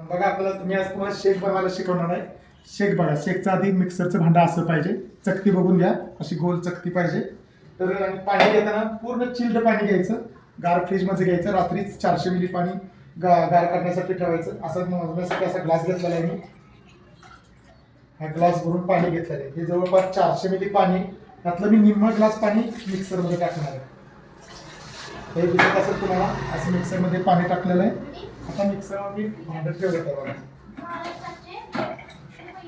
बघा आपल्याला तुम्ही आज तुम्हाला शेक बनवायला शिकवणार आहे. शेक बघा, शेकचा आधी मिक्सरचं भांडं असं पाहिजे, चकती बघून घ्या, अशी गोल चकती पाहिजे. तर आणि पाणी घेताना पूर्ण चिल्ड पाणी घ्यायचं, गार फ्रीजमध्ये घ्यायचं, रात्रीच 400 मिली पाणी गार करण्यासाठी ठेवायचं. असं मोजण्यासाठी असा ग्लास घेतलेला आहे मी, हा ग्लास भरून पाणी घेतलेलं आहे. हे जवळपास 400 मिली पाणी, त्यातलं मी निम्मा ग्लास पाणी मिक्सरमध्ये टाकणार आहे. हे दिसत असेल तुम्हाला, असं मिक्सरमध्ये पाणी टाकलेलं आहे. आता मिक्सरवर मी भांडं ठेवलं आहे.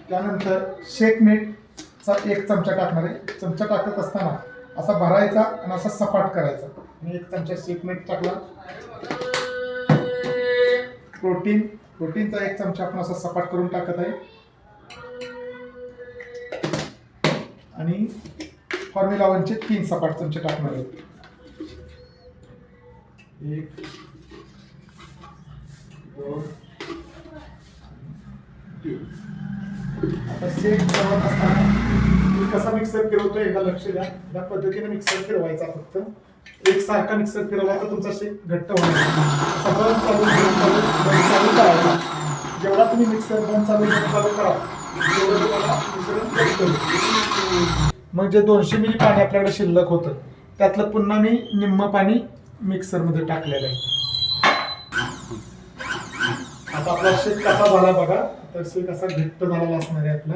त्यानंतर शेक मीठचा 1 चमचा टाकणार आहे. चमचा टाकत असताना असा भरायचा आणि असा सपाट करायचा. मी 1 चमचा शेक मीठ टाकला. प्रोटीनचा 1 चमचा आपण असा सपाट करून टाकत आहे. आणि फॉर्म्युला 1चे 3 सपाट चमचे टाकणार आहेत. 1 2 3. आता शेक बनवत असताना मी कसा मिक्सर फिरवतो एकदा लक्ष द्या. या पद्धतीने मिक्सर फिरवायचा. फक्त एकसारखा मिक्सर फिरवला तर तुमचा शेक घट्ट होणार. सगळं चालू करायचा. जेवढा तुम्ही मिक्सर बंद चालू करा तेवढं तुम्हाला मिश्रण घट्ट होईल. मग जे 200 मिली पाणी आपल्याकडे शिल्लक होतं त्यातलं पुन्हा मी निम्म पाणी मिक्सरमध्ये टाकलेलं आहे. आता आपला शेक कसा झाला बघा. तर शेक असा घट्ट झालेला असणार आहे आपला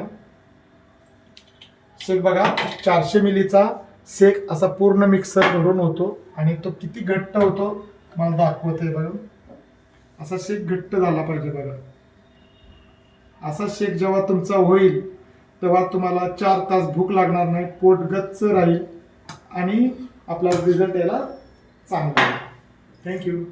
शेक. बघा 400 मिलीचा शेक असा पूर्ण मिक्सर भरून होतो आणि तो किती घट्ट होतो मला दाखवते बघा. असा शेक घट्ट झाला पाहिजे बघा. असा शेक जेव्हा तुमचा होईल तेव्हा तुम्हाला 4 तास भूक लागणार नाही, पोट गच्च राहील आणि आपला रिझल्ट यायला चांगला. थँक्यू.